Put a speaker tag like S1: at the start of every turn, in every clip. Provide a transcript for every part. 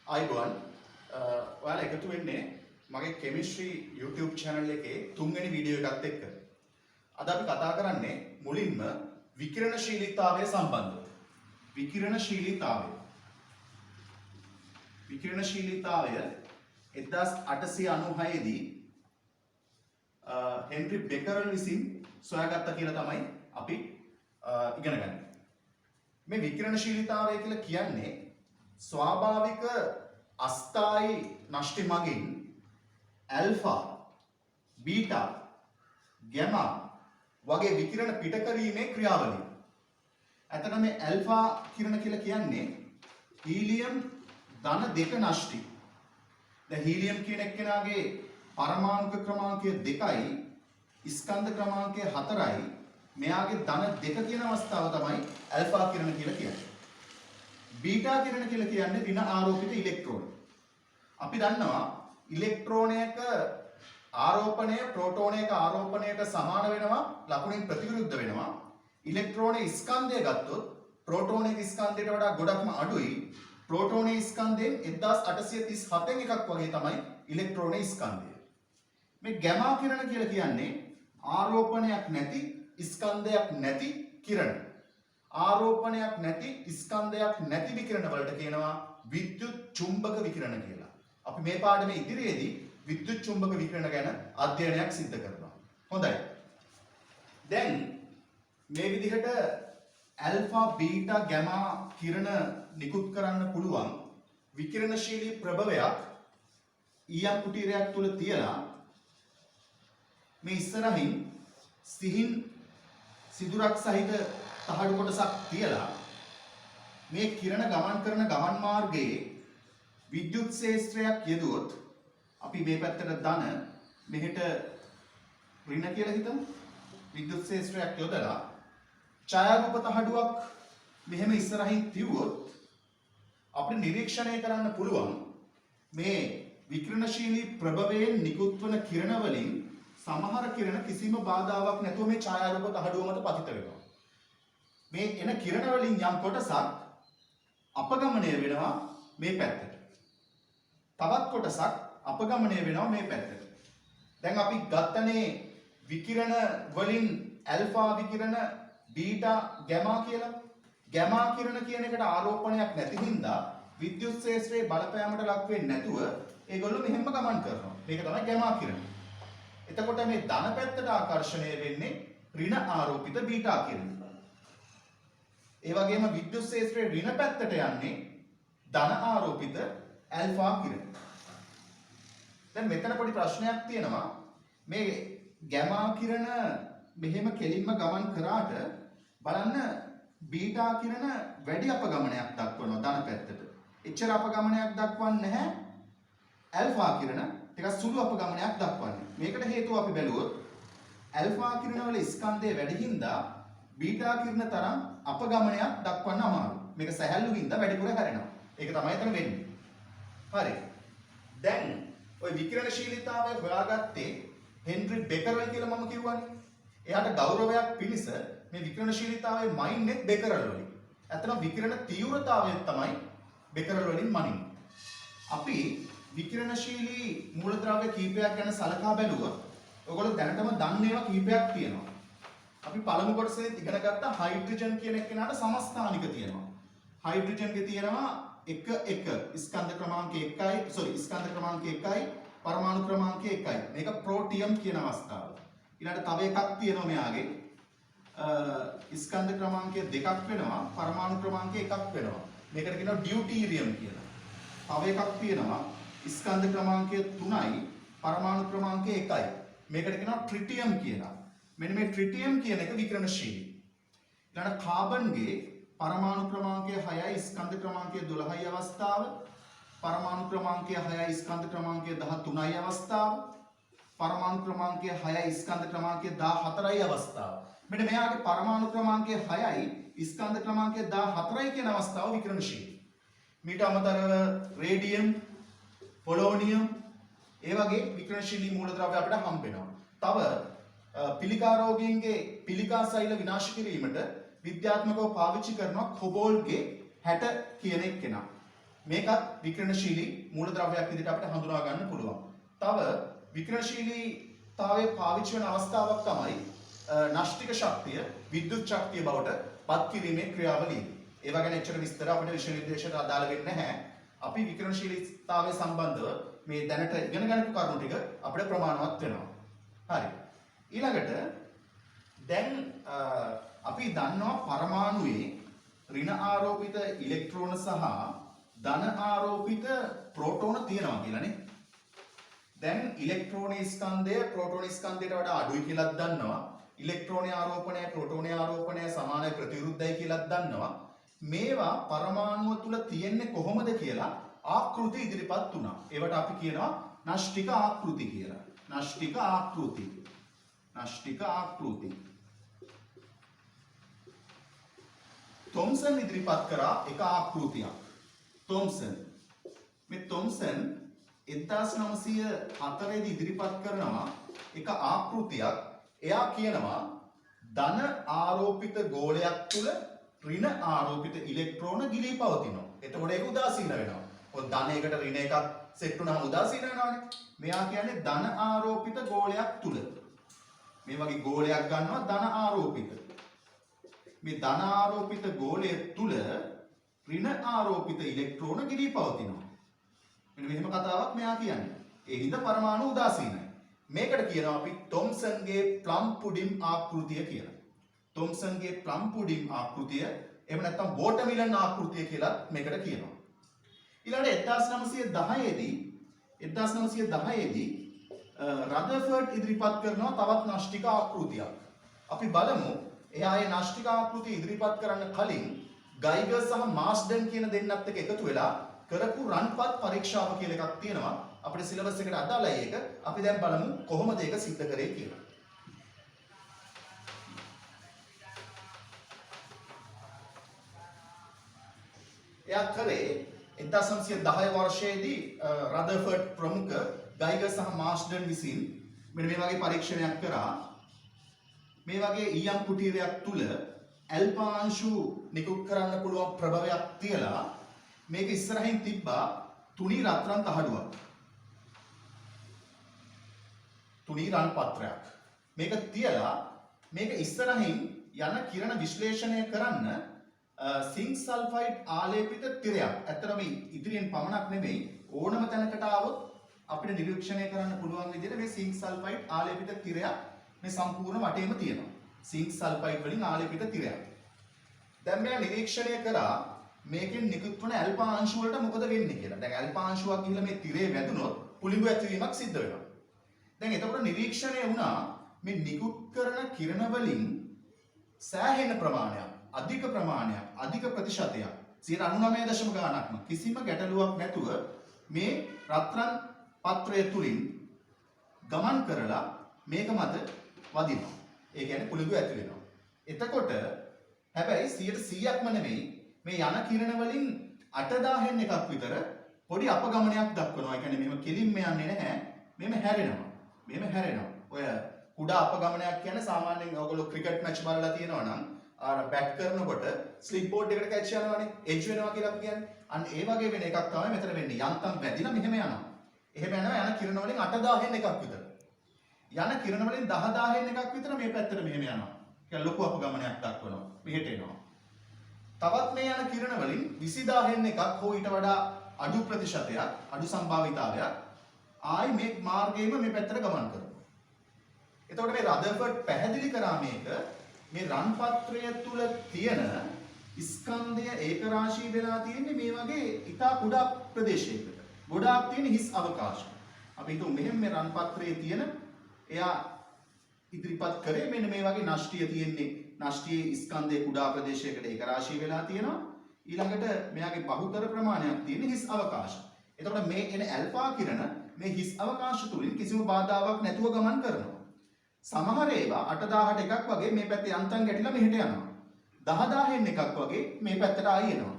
S1: අයිබෝන් ඔයාලා එකතු වෙන්නේ මගේ කෙමිස්ට්‍රි YouTube channel එකේ තුන්වෙනි වීඩියෝ එකත් එක්ක. අද අපි කතා කරන්නේ මුලින්ම විකිරණශීලීතාවය සම්බන්ධව. විකිරණශීලීතාවය 1896 දී හෙන්රි බෙකරල් විසින් සොයාගත්තා කියලා තමයි අපි ඉගෙන ගන්නේ. මේ විකිරණශීලීතාවය කියලා කියන්නේ ස්වාභාවික අස්ථායි නෂ්ටි මගින් ඇල්ෆා, බීටා, ගැමා වගේ විකිරණ පිට කිරීමේ ක්‍රියාවලිය. ඇත්තටම මේ ඇල්ෆා කිරණ කියලා කියන්නේ හීලියම් ධන 2 නෂ්ටි. දැන් හීලියම් කියන එක්කෙනාගේ පරමාණුක ක්‍රමාංකය 2යි, ස්කන්ධ ක්‍රමාංකය 4යි. මෙයාගේ ධන 2 කියන අවස්ථාව තමයි ඇල්ෆා කිරණ කියලා කියන්නේ. බීටා කිරණ කියලා කියන්නේ ඍණ ආරෝපිත ඉලෙක්ට්‍රෝන. අපි දන්නවා ඉලෙක්ට්‍රෝනයක ආරෝපණය ප්‍රෝටෝනයක ආරෝපණයට සමාන වෙනවා, ලකුණින් ප්‍රතිවිරුද්ධ වෙනවා. ඉලෙක්ට්‍රෝනයේ ස්කන්ධය ගත්තොත් ප්‍රෝටෝනයේ ස්කන්ධයට වඩා ගොඩක්ම අඩුයි. ප්‍රෝටෝනයේ ස්කන්ධයෙන් 1837න් එකක් වගේ තමයි ඉලෙක්ට්‍රෝනයේ ස්කන්ධය. මේ ගැමා කිරණ කියලා කියන්නේ ආරෝපණයක් නැති, ස්කන්ධයක් නැති කිරණ. ආරෝපණයක් නැති, ස්කන්ධයක් නැති විකිරණ වලට කියනවා විද්‍යුත් චුම්බක විකිරණ කියලා. අපි මේ පාඩමේ ඉදිරියේදී විද්‍යුත් චුම්බක විකිරණ ගැන අධ්‍යයනයක් සිදු කරනවා. හොඳයි. දැන් මේ විදිහට ඇල්ෆා, බීටා, ගැමා කිරණ නිකුත් කරන්න පුළුවන් විකිරණශීලී ප්‍රභවයක් ඊයම් කුටීරයක් තුල තියලා මේ ඉස්සරහින් සිහින් සිදුරක් සහිත තහඩු කොටසක් තියලා මේ කිරණ ගමන් කරන ගමන් මාර්ගයේ විද්‍යුත් ක්ෂේත්‍රයක් යෙදුවොත් අපි මේ පැත්තට ධන, මෙහෙට ඍණ කියලා හිතමු. විද්‍යුත් ක්ෂේත්‍රයක් යොදලා ඡායාරූප තහඩුවක් මෙහෙම ඉස්සරහින් තියුවොත් අපිට නිරීක්ෂණය කරන්න පුළුවන් මේ විකිරණශීලී ප්‍රභවයෙන් නිකුත් වන කිරණ වලින් සමහර කිරණ කිසිම බාධාවක් නැතුව මේ ඡායාරූප තහඩුව මත පතිත වෙනවා. මේ එන කිරණ වලින් යම් කොටසක් අපගමනය වෙනවා මේ පැත්තට. තවත් කොටසක් අපගමනය වෙනවා මේ පැත්තට. දැන් අපි ගත්තනේ විකිරණ වලින් ඇල්ෆා විකිරණ, බීටා, ගැමා කියලා. ගැමා කිරණ කියන එකට ආරෝපණයක් නැති හින්දා විද්‍යුත් ක්ෂේත්‍රයේ බලපෑමට ලක් වෙන්නේ නැතුව ඒගොල්ලෝ මෙහෙම ගමන් කරනවා. මේක තමයි ගැමා කිරණ. එතකොට මේ ධන පැත්තට ආකර්ෂණය වෙන්නේ ඍණ ආරෝපිත බීටා කිරණ. ඒ වගේම විද්‍යුත් ක්ෂේත්‍රයේ ඍණ පැත්තට යන්නේ ධන ආරෝපිත ඇල්ෆා කිරණ. දැන් මෙතන පොඩි ප්‍රශ්නයක් තියෙනවා. මේ ගැමා කිරණ මෙහෙම කෙලින්ම ගමන් කරාට බලන්න බීටා කිරණ වැඩි අපගමනයක් දක්වනවා ධන පැත්තට. එච්චර අපගමනයක් දක්වන්නේ නැහැ ඇල්ෆා කිරණ. ටිකක් සුළු අපගමනයක් දක්වන්නේ. මේකට හේතුව අපි බැලුවොත් ඇල්ෆා කිරණ වල ස්කන්ධය වැඩි හින්දා බීටා කිරණ තරම් අපගමනයක් දක්වන්න අමාරුයි. මේක සැහැල්ලු හින්දා වැඩිපුර හැරෙනවා. ඒක තමයි එතන වෙන්නේ. හරි. දැන් ওই විකිරණශීලීතාවය හොයාගත්තේ හෙන්රි බෙකරල් කියලා මම කිව්වනේ. එයාට ගෞරවයක් පිණිස මේ විකිරණශීලීතාවයේ මයින්නෙත් බෙකරල් වලින්. ඇත්තටම විකිරණ තීව්‍රතාවය තමයි බෙකරල් වලින් මනින්නේ. අපි විකිරණශීලී මූලද්‍රව්‍ය කීපයක් ගැන සලකා බැලුවොත් ඔයගොල්ලෝ දැනටම දන්න ඒවා කීපයක් තියෙනවා. අපි පළමු කොටසේ ඉගෙන ගත්ත හයිඩ්‍රජන් කියන එකේනාට සමස්ථානික තියෙනවා. හයිඩ්‍රජන්ගේ තියෙනවා 1 ස්කන්ධ ක්‍රමාංකය 1යි, ස්කන්ධ ක්‍රමාංකය 1යි, පරමාණු ක්‍රමාංකය 1යි. මේක ප්‍රෝටියම් කියන අවස්ථාව. ඊළඟට තව එකක් තියෙනවා මෙයාගේ ස්කන්ධ ක්‍රමාංකය 2ක් වෙනවා, පරමාණු ක්‍රමාංකය 1ක් වෙනවා. මේකට කියනවා ඩියුටීරියම් කියලා. තව එකක් තියෙනවා ස්කන්ධ ක්‍රමාංකය 3යි, පරමාණු ක්‍රමාංකය 1යි. මේකට කියනවා ට්‍රිටියම් කියලා. මෙන්න මේ ට්‍රිටියම් කියන එක විකිරණශීලී. ඊළඟ කාබන්ගේ පරමාණු ක්‍රමාංකය 6යි, ස්කන්ධ ක්‍රමාංකය 12යි අවස්ථාව, පරමාණු ක්‍රමාංකය 6යි, ස්කන්ධ ක්‍රමාංකය 13යි අවස්ථාව, පරමාණු ක්‍රමාංකය 6යි, ස්කන්ධ ක්‍රමාංකය 14යි අවස්ථාව. මෙන්න මෙයාගේ පරමාණු ක්‍රමාංකය 6යි, ස්කන්ධ ක්‍රමාංකය 14යි කියන අවස්ථාව විකිරණශීලී. මීට අමතරව රේඩියම්, පොලෝනියම් ඒ වගේ විකිරණශීලී මූලද්‍රව්‍ය අපිට හම්බ වෙනවා. තව පිළිකා රෝගීන්ගේ පිළිකා සෛල විනාශ කිරීමට විද්‍යාත්මකව පාවිච්චි කරනවා කොබෝල්ට්ගේ 60 කියන එක්කෙනා. මේකත් විකිරණශීලී මූලද්‍රව්‍යයක් විදිහට අපිට හඳුනා ගන්න පුළුවන්. තව විකිරණශීලීතාවයේ පාවිච්චි වෙන අවස්ථාවක් තමයි නාෂ්ටික ශක්තිය විද්‍යුත් ශක්තිය බවට පත් කිරීමේ ක්‍රියාවලිය. ඒවා ගැන එච්චර විස්තර අපිට විශ්වවිද්‍යාලයට අදාළ වෙන්නේ නැහැ. අපි විකිරණශීලීතාවය සම්බන්ධව මේ දැනට ඉගෙන ගන්නපු කරුණු ටික අපිට ප්‍රමාණවත් වෙනවා. හරි. ඊළඟට දැන් අපි දන්නවා පරමාණුවේ ඍණ ආරෝපිත ඉලෙක්ට්‍රෝන සහ ධන ආරෝපිත ප්‍රෝටෝන තියෙනවා කියලානේ. දැන් ඉලෙක්ට්‍රෝන ස්කන්ධය ප්‍රෝටෝන ස්කන්ධයට වඩා අඩුයි කියලාත් දන්නවා. ඉලෙක්ට්‍රෝන ආරෝපණය ප්‍රෝටෝන ආරෝපණය සමානයි ප්‍රතිවිරුද්ධයි කියලාත් දන්නවා. මේවා පරමාණුව තුල තියෙන්නේ කොහොමද කියලා ආකෘති ඉදිරිපත් වුණා. ඒවට අපි කියනවා නාෂ්ටික ආකෘති කියලා. නාෂ්ටික ආකෘති. නාෂ්ටික ආකෘති. තොම්සන් ඉදිරිපත් කරා එක ආකෘතියක්. තොම්සන්. මේ තොම්සන් 1904 දී ඉදිරිපත් කරනවා එක ආකෘතියක්. එයා කියනවා ධන ආරෝපිත ගෝලයක් තුල ඍණ ආරෝපිත ඉලෙක්ට්‍රෝන ගිලී පවතිනවා. එතකොට ඒක උදාසීන වෙනවා. ඔය ධනයකට ඍණ එකක් සෙට් වුණාම උදාසීන වෙනවානේ. මෙයා කියන්නේ ධන ආරෝපිත ගෝලයක් තුල. මේ වගේ ගෝලයක් ගන්නවා ධන ආරෝපිත. මේ ධන ආරෝපිත ගෝලය තුල ඍණ ආරෝපිත ඉලෙක්ට්‍රෝන ගිලී පවතිනවා. මෙන්න මෙහෙම කතාවක් මෙයා කියන්නේ. ඒ හින්දා පරමාණු උදාසීනයි. මේකට කියනවා අපි තොම්සන්ගේ ප්ලම් පුඩින් ආකෘතිය කියලා. තොම්සන්ගේ ප්ලම් පුඩින් ආකෘතිය එහෙම නැත්නම් වෝටර්මිලන් ආකෘතිය කියලා මේකට කියනවා. ඊළඟට 1910 දී රදර්ෆර්ඩ් ඉදිරිපත් කරනවා තවත් නාෂ්ටික ආකෘතියක්. අපි බලමු එයා ඒ නාෂ්ටික ආකෘතිය ඉදිරිපත් කරන්න කලින් ගයිගර් සහ මාස්ඩන් කියන දෙන්නත් එක්ක එකතු වෙලා කරපු රන්පත් පරීක්ෂාව කියලා එකක් තියෙනවා. අපේ සිලබස් එකට අදාළයි ඒක. අපි දැන් බලමු කොහොමද ඒක සිද්ධ කරේ කියලා. එයා කරේ 1910 වර්ෂයේදී රදර්ෆර්ඩ් ප්‍රමුඛ ගයිගර් සහ මාස්ඩන් විසින් මෙන්න මේ වගේ පරීක්ෂණයක් කරා. මේ වගේ ඊයම් කුටීරයක් තුල ඇල්ෆා අංශු නිකුත් කරන්න පුළුවන් ප්‍රභවයක් තියලා මේක ඉස්සරහින් තිබ්බා තුනී රත්රන් තහඩුවක්. තුනී රන් පත්‍රයක්. මේක තියලා මේක ඉස්සරහින් යන කිරණ විශ්ලේෂණය කරන්න සිංක් සල්ෆයිඩ් ආලේපිත තිරයක්. ඇත්තටම ඉදිරියෙන් පමණක් නෙමෙයි ඕනම තැනකට આવොත් අපිට නිරීක්ෂණය කරන්න පුළුවන් විදිහට මේ සිංක් සල්ෆයිඩ් ආලේපිත තිරයක් මේ සම්පූර්ණ වටේම තියෙනවා. සිංක් සල්ෆයිඩ් වලින් ආලේපිත තිරයක්. දැන් මෙයා නිරීක්ෂණය කරා මේකෙන් නිකුත් වන ඇල්ෆා අංශු වලට මොකද වෙන්නේ කියලා. දැන් ඇල්ෆා අංශුවක් ගිහිල්ලා මේ තිරේ වැදුනොත් පුළිඟු ඇතිවීමක් සිද්ධ වෙනවා. දැන් එතකොට නිරීක්ෂණය වුණා මේ නිකුත් කරන කිරණ වලින් සෑහෙන ප්‍රමාණයක් අධික ප්‍රමාණයක් අධික ප්‍රතිශතයක් 99 ගාණක්ම කිසිම ගැටලුවක් නැතුව මේ රත්රන් පත්‍රය තුලින් ගමන් කරලා මේක මත වදිනවා. ඒ කියන්නේ පුළිඟු ඇති වෙනවා. එතකොට හැබැයි 100%ක්ම නෙමෙයි මේ යන කිරණ වලින් 8000න් එකක් විතර පොඩි අපගමනයක් දක්වනවා. ඒ කියන්නේ මෙහෙම කෙලින්ම යන්නේ නැහැ. මෙහෙම හැරෙනවා. මෙහෙම හැරෙනවා. ඔය කුඩා අපගමනයක් කියන්නේ සාමාන්‍යයෙන් ඔයගොල්ලෝ ක්‍රිකට් මැච් බලලා තියෙනවා නම් අර බැට් කරනකොට ස්ලිප් බෝඩ් එකට කැච් යනවානේ. එජ් වෙනවා කියලා අපි කියන්නේ. අන්න ඒ වගේ වෙන එකක් තමයි මෙතන වෙන්නේ. යන්තම් වැදිලා මෙහෙම යනවා. එහෙම යනවා යන කිරණ වලින් 8000න් එකක් විතර. යන කිරණ වලින් 10000න් එකක් විතර මේ පැත්තට මෙහෙම යනවා. කියන්නේ ලොකු අපගමනයක් දක්වනවා. මෙහෙට එනවා. තවත් මේ යන කිරණ වලින් 20000න් එකක් හෝ ඊට වඩා අඩු ප්‍රතිශතයක් අඩු සම්භාවිතාවයක් ආයි මේ මාර්ගයේම මේ පැත්තට ගමන් කරනවා. එතකොට මේ රදර්ෆර්ඩ් පැහැදිලි කරා මේක මේ රන් පත්‍රය තුල තියෙන ස්කන්ධය ඒකරාශී වෙලා තියෙන්නේ මේ වගේ ඉතා කුඩා ප්‍රදේශයකට. ගොඩාක් තියෙන හිස් අවකාශ. අපි හිතමු මෙහෙම මේ රන් පත්‍රයේ තියෙන එයා ඉදිරිපත් කරේ මෙන්න මේ වගේ නෂ්ටිය තියෙන්නේ. නෂ්ටියේ ස්කන්ධයේ කුඩා ප්‍රදේශයකට ඒකරාශී වෙලා තියෙනවා. ඊළඟට මෙයාගේ බහුතර ප්‍රමාණයක් තියෙන හිස් අවකාශ. එතකොට මේ එන ඇල්ෆා කිරණ මේ හිස් අවකාශ තුලින් කිසිම බාධාවක් නැතුව ගමන් කරනවා. සමහර ඒවා 8000ට එකක් වගේ මේ පැත්තේ යන්තම් ගැටිලා මෙහෙට යනවා. 10000න් එකක් වගේ මේ පැත්තට ආයි එනවා.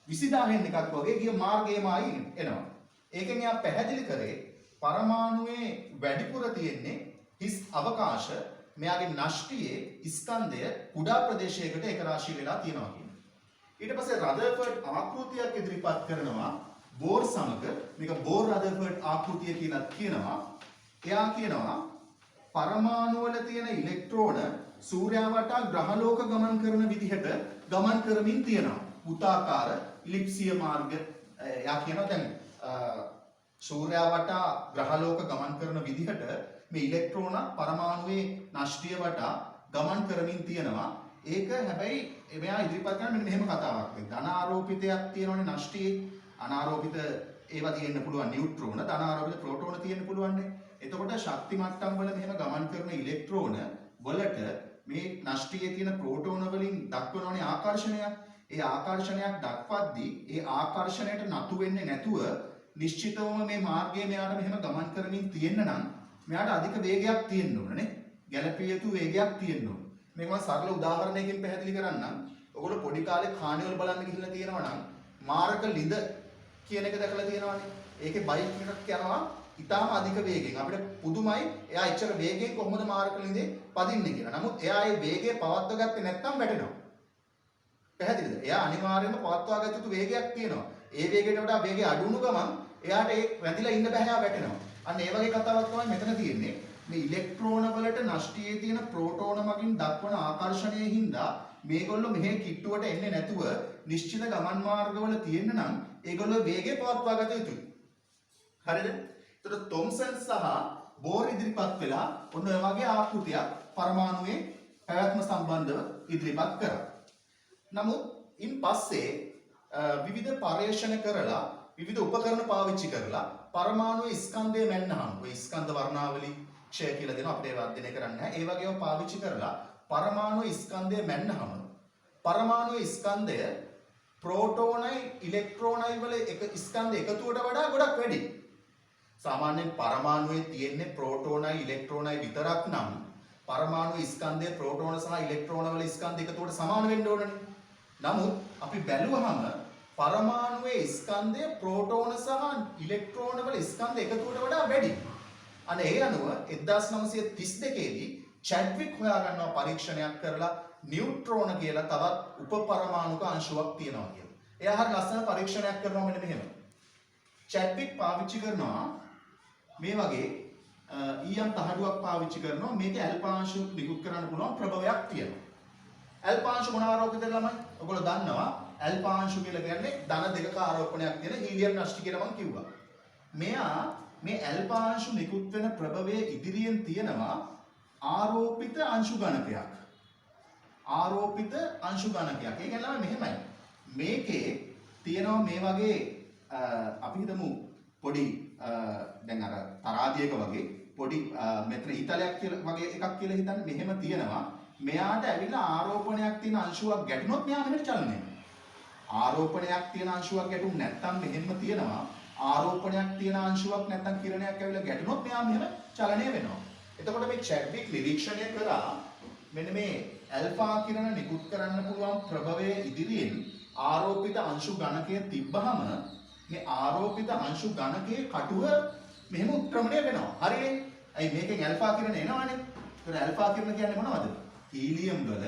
S1: 20000න් එකක් වගේ ගිය මාර්ගයේම ආයි එනවා. ඒකෙන් එයා පැහැදිලි කරේ පරමාණුවේ වැඩිපුර තියෙන්නේ හිස් අවකාශ මෙයාගේ නෂ්ටියේ ස්කන්ධය කුඩා ප්‍රදේශයකට ඒකරාශී වෙලා තියෙනවා කියන්නේ. ඊට පස්සේ රදර්ෆර්ඩ් ආකෘතියක් ඉදිරිපත් කරනවා බෝර් සමග. මේක බෝර් රදර්ෆර්ඩ් ආකෘතිය කියලා කියනවා. එයා කියනවා පරමාණු වල තියෙන ඉලෙක්ට්‍රෝන සූර්යයා වටා ග්‍රහලෝක ගමන් කරන විදිහට ගමන් කරමින් තියෙනවා. වෘත්තාකාර ඉලිප්සිය මාර්ග. එයා කියනවා දැන් සූර්යයා වටා ග්‍රහලෝක ගමන් කරන විදිහට මේ ඉලෙක්ට්‍රෝන පරමාණුවේ නෂ්ටිය වටා ගමන් කරමින් තියෙනවා. ඒක හැබැයි එයා ඉදිරිපත් කරන මෙන්න මෙහෙම කතාවක්. ධන ආරෝපිතයක් තියෙනවනේ නෂ්ටියේ. අනාරෝපිත ඒවා තියෙන්න පුළුවන් නියුට්‍රෝන, ධන ආරෝපිත ප්‍රෝටෝන තියෙන්න පුළුවන්නේ. එතකොට ශක්ති මට්ටම් වල මෙහෙම ගමන් කරන ඉලෙක්ට්‍රෝන වලට මේ නෂ්ටියේ තියෙන ප්‍රෝටෝන වලින් දක්වනවනේ ආකර්ෂණයක්. ඒ ආකර්ෂණයක් දක්වද්දී ඒ ආකර්ෂණයට නතු වෙන්නේ නැතුව නිශ්චිතවම මේ මාර්ගයේ මෙයාට මෙහෙම ගමන් කරමින් තියෙන්න නම් මෙයාට අධික වේගයක් තියෙන්න ඕනේ. ගැළපිය යුතු වේගයක් තියෙන්න ඕනේ. මේක මම සරල උදාහරණයකින් පැහැදිලි කරන්නම්. ඔයගොල්ලෝ පොඩි කාලේ කානිවල් බලන්න ගිහිල්ලා තියෙනවා නම් මාරක ලිඳ කියන එක දැකලා තියෙනවනේ. ඒකේ බයික් එකක් යනවා ඉතාම අධික වේගෙන්. අපිට පුදුමයි එයා එච්චර වේගෙන් කොහොමද මාරක ලිඳේ පදින්නේ කියලා. නමුත් එයා ඒ වේගය පවත්වා ගත්තේ නැත්නම් වැටෙනවා. පැහැදිලිද? එයා අනිවාර්යයෙන්ම පවත්වා ගත යුතු වේගයක් තියෙනවා. ඒ වේගයට වඩා වේගය අඩු වුණු ගමන් එයාට ඒ වැදිලා ඉන්න බෑ, එයා වැටෙනවා. අන්න ඒ වගේ කතාවක් තමයි මෙතන තියෙන්නේ. මේ ඉලෙක්ට්‍රෝන වලට නෂ්ටියේ තියෙන ප්‍රෝටෝන මගින් දක්වන ආකර්ෂණයේ හින්දා මේගොල්ලෝ මෙහෙ කිට්ටුවට එන්නේ නැතුව නිශ්චිත ගමන් මාර්ගවල තියෙන්න නම් ඒගොල්ලෝ වේගය පවත්වා ගත යුතුයි. හරිද? එතකොට තොම්සන් සහ බෝර් ඉදිරිපත් වෙලා ඔන්න ඔය වගේ ආකෘතියක් පරමාණුවේ පැවැත්ම සම්බන්ධව ඉදිරිපත් කරා. නමුත් ඉන් පස්සේ විවිධ පර්යේෂණ කරලා විවිධ උපකරණ පාවිච්චි කරලා පරමාණුවේ ස්කන්ධය මැන්නහම ඔය ස්කන්ධ වර්ණාවලි ක්ෂය කියලා දෙනවා, අපිට ඒවා අධ්‍යයනය කරන්න නැහැ. ඒ වගේම පාවිච්චි කරලා පරමාණු ස්කන්ධය මැන්නහම පරමාණු ස්කන්ධය ප්‍රෝටෝනයි ඉලෙක්ට්‍රෝනයි වල එක ස්කන්ධ එකතුවට වඩා ගොඩක් වැඩි. සාමාන්‍යයෙන් පරමාණුවේ තියෙන්නේ ප්‍රෝටෝනයි ඉලෙක්ට්‍රෝනයි විතරක් නම් පරමාණු ස්කන්ධයේ ප්‍රෝටෝන සහ ඉලෙක්ට්‍රෝන වල ස්කන්ධ එකතුවට සමාන වෙන්න ඕනනේ. නමුත් අපි බැලුවහම පරමාණුවේ ස්කන්ධය ප්‍රෝටෝන සහ ඉලෙක්ට්‍රෝන වල ස්කන්ධ එකතුවට වඩා වැඩි. අනේ ඒ අනුව 1932 දී චැඩ්වික් හොයාගන්නවා පරීක්ෂණයක් කරලා නියුට්‍රෝන කියලා තවත් උපපරමාණුක අංශුවක් තියෙනවා කියලා. එයා හරිය ලස්සන පරීක්ෂණයක් කරනවා මෙන්න මෙහෙම. චැඩ්වික් පාවිච්චි කරනවා මේ වගේ ඊයම් තහඩුවක් පාවිච්චි කරනවා. මේකේ ඇල්ෆාංශු නිකුත් කරන්න පුළුවන් ප්‍රභවයක් තියෙනවා. ඇල්ෆාංශු මොන ආරෝපිතද ළමයි? ඔයගොල්ලෝ දන්නවා ඇල්ෆාංශු කියලා කියන්නේ ධන දෙකක ආරෝපණයක් තියෙන හීලියම් නෂ්ටි කියලා මම කිව්වා. මෙයා මේ ඇල්ෆාංශු නිකුත් වෙන ප්‍රභවයේ ඉදිරියෙන් තියෙනවා ආරෝපිත අංශු ගණකයක්. ආරෝපිත අංශු ගණකයක්. ඒ කියන්නේ මෙහෙමයි. මේකේ තියෙනවා මේ වගේ අපි හිතමු පොඩි දැන් අර තරාදියක වගේ පොඩි මෙතන ඊතලයක් කියලා වගේ එකක් කියලා හිතන්න. මෙහෙම තියෙනවා. මෙයාට ඇවිල්ලා ආරෝපණයක් තියෙන අංශුවක් ගැටුනොත් මෙයා මෙහෙට චලනය වෙනවා. ආරෝපණයක් තියෙන අංශුවක් ගැටුම් නැත්තම් මෙහෙම තියෙනවා. ආරෝපණයක් තියෙන අංශුවක් නැත්තම් කිරණයක් ඇවිල්ලා ගැටුනොත් මෙයා මෙහෙම චලනය වෙනවා. එතකොට මේ චැඩ්වික් නිරීක්ෂණය කරා මෙන්න මේ ඇල්ෆා කිරණ නිකුත් කරන්න පුළුවන් ප්‍රභවයේ ඉදිරියෙන් ආරෝපිත අංශු ගණකය තිබ්බහම මේ ආරෝපිත අංශු ගණකයේ කටුව මෙහෙම උත්ක්‍රමණය වෙනවා. හරිනේ? ඇයි මේකෙන් ඇල්ෆා කිරණ එනවනේ. ඒතර ඇල්ෆා කිරණ කියන්නේ මොනවද? හීලියම් වල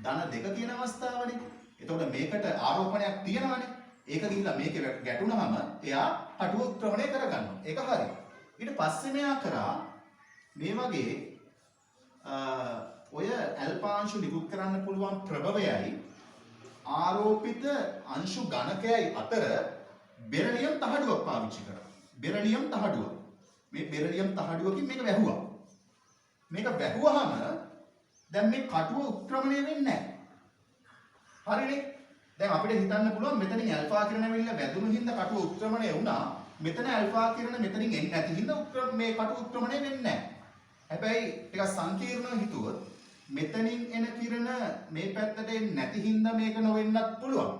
S1: ධන දෙක තියෙන අවස්ථාවනේ. එතකොට මේකට ආරෝපණයක් තියෙනවනේ. ඒක ගිහිල්ලා මේකේ ගැටුණාම එයා කටුව උත්ක්‍රමණය කරගන්නවා. ඒක හරි. ඊට පස්සේ මෙයා කරා මේ වගේ ඔය ඇල්ෆා අංශු නිකුත් කරන්න පුළුවන් ප්‍රභවයයි ආරෝපිත අංශු ගණකයයි අතර බෙරලියම් තහඩුවක් පාවිච්චි කරා. බෙරලියම් තහඩුව. මේ බෙරලියම් තහඩුවකින් මේක වැහුවා. මේක වැහුවාම දැන් මේ කටුව උත්ක්‍රමණය වෙන්නේ නැහැ. හරිනේ? දැන් අපිට හිතන්න පුළුවන් මෙතනින් ඇල්ෆා කිරණ ඇවිල්ලා වැදුණු හින්දා කටුව උත්ක්‍රමණය වුණා. මෙතන ඇල්ෆා කිරණ මෙතනින් එන්නේ නැති හින්දා මේ කටුව උත්ක්‍රමණය වෙන්නේ නැහැ. හැබැයි ටිකක් සංකීර්ණව හිතුවොත් මෙතනින් එන කිරණ මේ පැත්තට එන්නේ නැති හින්දා මේක නොවෙන්නත් පුළුවන්.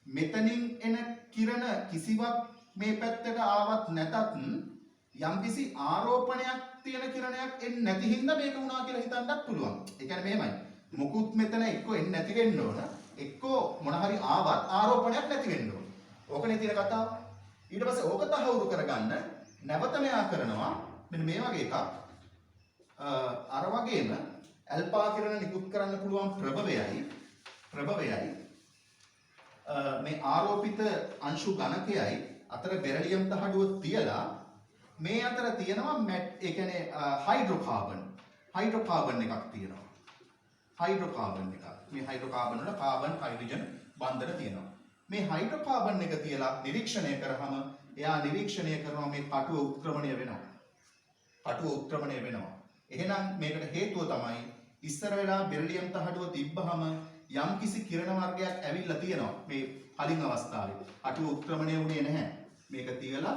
S1: මෙතනින් එන කිරණ කිසිවක් මේ පැත්තට ආවත් නැතත් යම්කිසි ආරෝපණයක් තියෙන කිරණයක් එන්නේ නැති හින්දා මේක වුණා කියලා හිතන්නත් පුළුවන්. ඒ කියන්නේ මෙහෙමයි. මොකුත් මෙතන එක්ක එන්නේ නැති වෙන්න ඕන. එක්ක මොන හරි ආවත් ආරෝපණයක් නැති වෙන්න ඕන. ඕකනේ තියෙන කතාව. ඊට පස්සේ ඕක තහවුරු කරගන්න නැවත මෙයා කරනවා මෙන්න මේ වගේ එකක්. අර වගේම ඇල්ෆා කිරණ නිකුත් කරන්න පුළුවන් ප්‍රභවයයි මේ ආරෝපිත අංශු ගණකයයි අතර බෙරිලියම් තහඩුව තියලා මේ අතර තියෙනවා ඒ කියන්නේ හයිඩ්‍රෝකාබන් එකක් තියෙනවා. හයිඩ්‍රෝකාබන් එකක්. මේ හයිඩ්‍රෝකාබන් වල කාබන් හයිඩ්‍රජන් බන්ධන තියෙනවා. මේ හයිඩ්‍රෝකාබන් එක තියලා නිරීක්ෂණය කරාම එයා නිරීක්ෂණය කරනවා මේ කටුව උත්ක්‍රමණය වෙනවා. කටුව උත්ක්‍රමණය වෙනවා. එහෙනම් මේකට හේතුව තමයි ඉස්සර වෙලා බෙරිලියම් තහඩුව තිබ්බහම යම් කිසි කිරණ වර්ගයක් ඇවිල්ලා තියෙනවා මේ කලින් අවස්ථාවේ. කටුව උත්ක්‍රමණය වුණේ නැහැ. මේක තියලා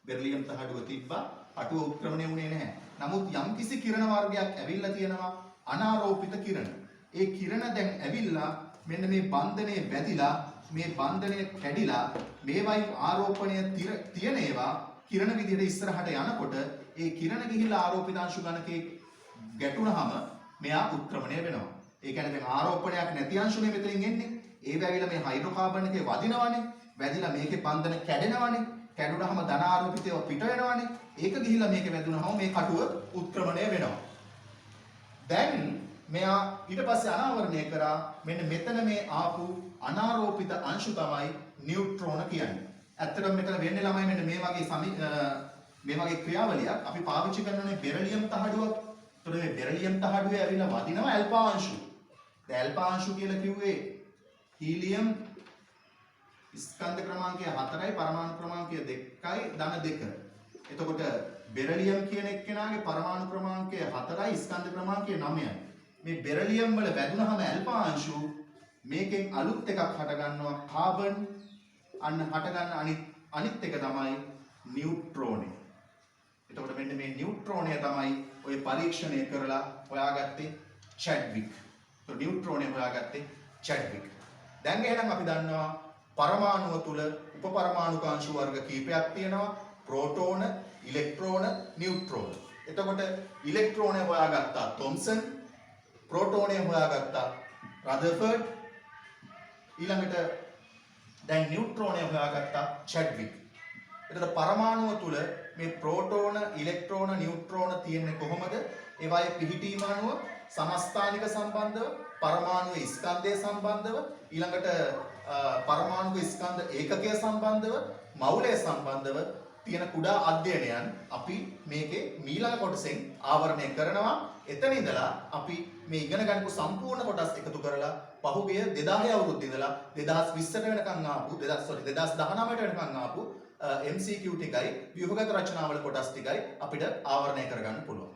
S1: බෙරිලියම් තහඩුව තිබ්බා. කටුව උත්ක්‍රමණය වුණේ නැහැ. නමුත් යම් කිසි කිරණ වර්ගයක් ඇවිල්ලා තියෙනවා අනාරෝපිත කිරණ. ඒ කිරණ දැන් ඇවිල්ලා මෙන්න මේ බන්ධනයේ වැදිලා මේ බන්ධනය කැඩිලා මේවයි ආරෝපණය තියෙන ඒවා කිරණ විදිහට ඉස්සරහට යනකොට ඒ කිරණ ගිහිල්ලා ආරෝපිත අංශු ගණකේ ගැටුණාම මෙයා උත්ක්‍රමණය වෙනවා. ඒ කියන්නේ දැන් ආරෝපණයක් නැති අංශුනේ මෙතනින් එන්නේ. ඒ වැවිලා මේ හයිඩ්‍රෝකාබන් එකේ වදිනවනේ. වැදිලා මේකේ බන්ධන කැඩෙනවනේ. කැඩුනහම ධන ආරෝපිතව පිට වෙනවනේ. ඒක ගිහිල්ලා මේකේ වැදුනහම මේ කටුව උත්ක්‍රමණය වෙනවා. දැන් මෙයා ඊට පස්සේ අනාවරණය කරා මෙන්න මෙතන මේ ආපු අනාරෝපිත අංශු තමයි නියුට්‍රෝන කියන්නේ. ඇත්තටම මෙතන වෙන්නේ ළමයි මෙන්න මේ වගේ ක්‍රියාවලියක් අපි පාවිච්චි කරනනේ බෙරිලියම් තහඩුවක්. ඒතකොට මේ බෙරිලියම් තහඩුවේ ඇවිල්ලා වදිනවා ඇල්ෆා අංශු. දැන් ඇල්ෆා අංශු කියලා කිව්වේ හීලියම් ස්කන්ධ ක්‍රමාංකය 4යි පරමාණු ක්‍රමාංකය 2යි ධන 2. එතකොට බෙරිලියම් කියන එක්කෙනාගේ පරමාණු ක්‍රමාංකය 4යි ස්කන්ධ ක්‍රමාංකය 9යි. මේ බෙරිලියම් වල වැදුනහම ඇල්ෆා අංශු මේකෙන් අලුත් එකක් හට ගන්නවා කාබන් අන්න හට ගන්න අනිත් එක තමයි නියුට්‍රෝනය. එතකොට මෙන්න මේ නියුට්‍රෝනය තමයි ඔය පරීක්ෂණය කරලා හොයාගත්තේ චැඩ්වික්. તો නියුට්‍රෝනය හොයාගත්තේ චැඩ්වික්. දැන් එහෙනම් අපි දන්නවා පරමාණුව තුල උපපරමාණුක අංශු වර්ග කීපයක් තියෙනවා. ප්‍රෝටෝන, ඉලෙක්ට්‍රෝන, නියුට්‍රෝන. එතකොට ඉලෙක්ට්‍රෝනය හොයාගත්තා තොම්සන්, ප්‍රෝටෝනය හොයාගත්තා රදර්ෆර්ඩ්, ඊළඟට දැන් නියුට්‍රෝනය හොයාගත්තා චැඩ්වික්. එතකොට පරමාණුව තුල මේ ප්‍රෝටෝන, ඉලෙක්ට්‍රෝන, නියුට්‍රෝන තියෙන්නේ කොහොමද? ඒවායේ පිහිටීම අනුව සමස්ථානික සම්බන්ධව, පරමාණු ස්කන්ධය සම්බන්ධව, ඊළඟට පරමාණු ස්කන්ධ ඒකකය සම්බන්ධව, මවුලය සම්බන්ධව තියෙන කුඩා අධ්‍යයනයන් අපි මේකේ ඊළඟ කොටසෙන් ආවරණය කරනවා. එතන ඉඳලා අපි මේ ඉගෙන ගන්නපු සම්පූර්ණ කොටස් එකතු කරලා පහුගිය 2000 අවුරුද්දේ ඉඳලා 2020ට වෙනකන් ආපු 2019ට වෙනකන් ආපු MCQ ටිකයි ව්‍යුහගත රචනාවල කොටස් ටිකයි අපිට ආවරණය කරගන්න පුළුවන්.